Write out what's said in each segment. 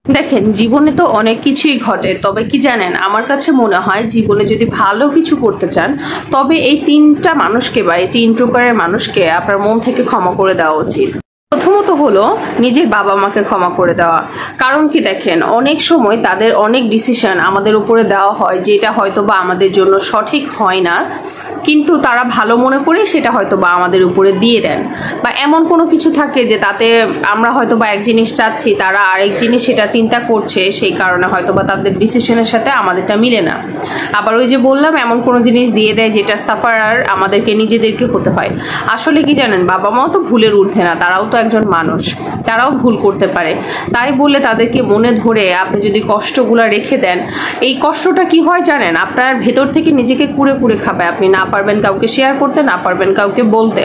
দেখেন, জীবনে তো অনেক কিছুই ঘটে, তবে কি জানেন, আমার কাছে মনে হয় জীবনে যদি ভালো কিছু করতে চান তবে এই তিনটা মানুষকে বা এই তিন প্রকারের মানুষকে আপনার মন থেকে ক্ষমা করে দেওয়া উচিত। প্রথমত হলো নিজের বাবা মাকে ক্ষমা করে দেওয়া। কারণ কি দেখেন, অনেক সময় তাদের অনেক ডিসিশন আমাদের উপরে দেওয়া হয় যেটা হয়তো বা আমাদের জন্য সঠিক হয় না, কিন্তু তারা ভালো মনে করে সেটা হয়তো বা আমাদের উপরে দিয়ে দেন। বা এমন কোনো কিছু থাকে যে তাতে আমরা হয়তো বা এক জিনিস চাচ্ছি, তারা আরেক জিনিস সেটা চিন্তা করছে, সেই কারণে হয়তো বা তাদের ডিসিশনের সাথে আমাদেরটা মিলে না। আবার ওই যে বললাম, এমন কোনো জিনিস দিয়ে দেয় যেটা সাফারার আমাদেরকে নিজেদেরকে হতে হয়। আসলে কি জানেন, বাবা মাও তো ভুলের ঊর্ধ্বে না, তারাও তো একজন মানুষ, তারাও ভুল করতে পারে। তাই বলে তাদেরকে মনে ধরে আপনি যদি কষ্টগুলা রেখে দেন, এই কষ্টটা কি হয় জানেন, আপনার ভেতর থেকে নিজেকে কুড়ে কুড়ে খাবে। আপনি না পারবেন কাউকে শেয়ার করতে, না পারবেন কাউকে বলতে।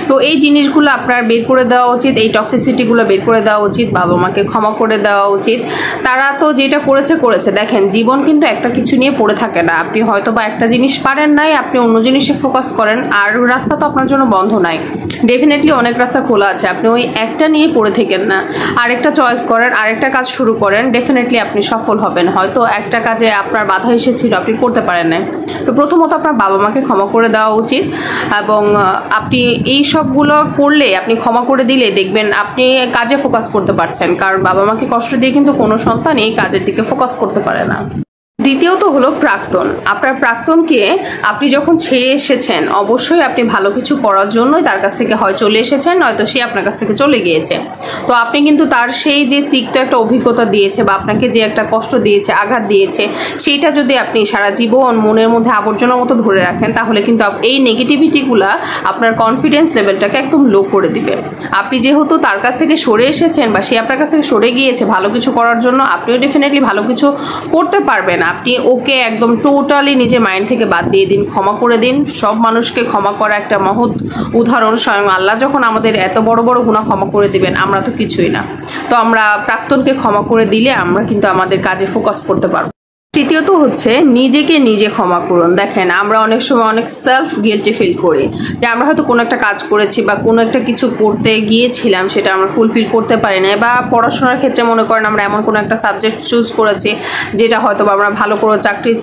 তো এই জিনিসগুলো আপনার বের করে দেওয়া উচিত, এই টক্সিসিটিগুলো বের করে দেওয়া উচিত, বাবা মাকে ক্ষমা করে দেওয়া উচিত। তারা তো যেটা করেছে করেছে। দেখেন, জীবন কিন্তু একটা কিছু নিয়ে পড়ে থাকে না। আপনি হয়তো বা একটা জিনিস পারেন নাই, আপনি অন্য জিনিসে ফোকাস করেন, আর রাস্তা তো আপনার জন্য বন্ধ নাই। ডেফিনেটলি অনেক রাস্তা খোলা আছে, আপনি ওই একটা নিয়ে পড়ে থাকেন না, আরেকটা চয়েস করেন, আরেকটা কাজ শুরু করেন, ডেফিনেটলি আপনি সফল হবেন। হয়তো একটা কাজে আপনার বাধা এসেছিল, আপনি করতে পারেন না। তো প্রথমত আপনার বাবা মাকে ক্ষমা করে দেওয়া উচিত, এবং আপনি এই সবগুলো করলে, আপনি ক্ষমা করে দিলে দেখবেন আপনি কাজে ফোকাস করতে পারছেন। কারণ বাবা মাকে কষ্ট দিয়ে কিন্তু কোনো সন্তান এই কাজের দিকে ফোকাস করতে পারে না। দ্বিতীয়ত হলো প্রাক্তন। আপনার প্রাক্তনকে আপনি যখন ছেড়ে এসেছেন, অবশ্যই আপনি ভালো কিছু করার জন্যই তার কাছ থেকে হয় চলে এসেছেন, নয়তো সে আপনার কাছ থেকে চলে গিয়েছে। তো আপনি কিন্তু তার সেই যে তিক্ত একটা অভিজ্ঞতা দিয়েছে বা আপনাকে যে একটা কষ্ট দিয়েছে, আঘাত দিয়েছে, সেইটা যদি আপনি সারা জীবন মনের মধ্যে আবর্জনার মতো ধরে রাখেন, তাহলে কিন্তু এই নেগেটিভিটিগুলা আপনার কনফিডেন্স লেভেলটাকে একদম লো করে দিবে। আপনি যেহেতু তার কাছ থেকে সরে এসেছেন বা সে আপনার কাছ থেকে সরে গিয়েছে ভালো কিছু করার জন্য, আপনিও ডেফিনেটলি ভালো কিছু করতে পারবেন। আপনি ওকে একদম টোটালি নিজের মাইন্ড থেকে বাদ দিয়ে দিন, ক্ষমা করে দিন। সব মানুষকে ক্ষমা করা একটা মহৎ উদাহরণ। স্বয়ং আল্লাহ যখন আমাদের এত বড় বড় গুনাহ ক্ষমা করে দিবেন, আমরা তো কিছুই না। তো আমরা প্রাক্তনকে ক্ষমা করে দিলে আমরা কিন্তু আমাদের কাজে ফোকাস করতে পারবো। তৃতীয়ত হচ্ছে নিজেকে নিজে ক্ষমা করুন। দেখেন, আমরা অনেক সময় অনেক সেলফ গিল্টি ফিল করি যে আমরা হয়তো কোনো একটা কাজ করেছি বা কোনো একটা কিছু করতে গিয়েছিলাম, সেটা আমরা ফুলফিল করতে পারি না। বা পড়াশোনার ক্ষেত্রে মনে করেন আমরা এমন কোনো একটা সাবজেক্ট চুজ করেছি যেটা হয়তো আমরা ভালো করে চাকরির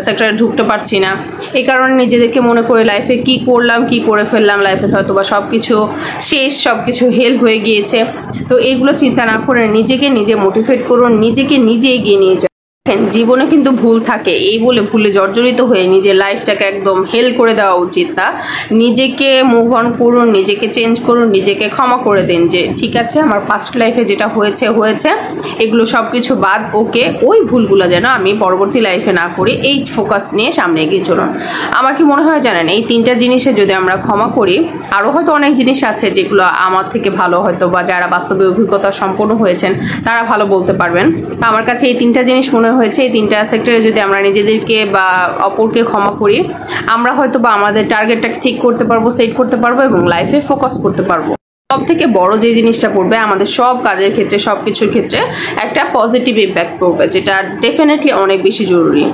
সেক্টরে ঢুকতে পারছি না। এই কারণে নিজেদেরকে মনে করি লাইফে কি করলাম, কি করে ফেললাম, লাইফের হয়তো বা সব কিছু শেষ, সব কিছু হেল হয়ে গিয়েছে। তো এইগুলো চিন্তা না করে নিজেকে নিজে মোটিভেট করুন, নিজেকে নিজে এগিয়ে নিয়ে যান। জীবনে কিন্তু ভুল থাকে, এই বলে ভুলে জর্জরিত হয়ে নিজের লাইফটাকে একদম হেল করে দেওয়া উচিত না। নিজেকে মুভ অন করুন, নিজেকে চেঞ্জ করুন, নিজেকে ক্ষমা করে দিন যে ঠিক আছে, আমার পাস্ট লাইফে যেটা হয়েছে হয়েছে, এগুলো সব কিছু বাদ, ওকে ওই ভুলগুলো যেন আমি পরবর্তী লাইফে না করি, এই ফোকাস নিয়ে সামনে এগিয়ে চলুন। আমার কি মনে হয় জানেন, এই তিনটা জিনিসে যদি আমরা ক্ষমা করি, আরও হয়তো অনেক জিনিস আছে যেগুলো আমার থেকে ভালো হয়তো বা যারা বাস্তবে অভিজ্ঞতা সম্পন্ন হয়েছেন তারা ভালো বলতে পারবেন। আমার কাছে এই তিনটা জিনিস মনে হয়েছে, এই তিনটা সেক্টরে যদি আমরা নিজেদেরকে বা অপরকে ক্ষমা করি, আমরা হয়তো বা আমাদের টার্গেটটাকে ঠিক করতে পারবো, সেট করতে পারবো এবং লাইফে ফোকাস করতে পারবো। সব থেকে বড় যে জিনিসটা পড়বে আমাদের সব কাজের ক্ষেত্রে, সব কিছুর ক্ষেত্রে একটা পজিটিভ ইম্প্যাক্ট পড়বে, যেটা ডেফিনেটলি অনেক বেশি জরুরি।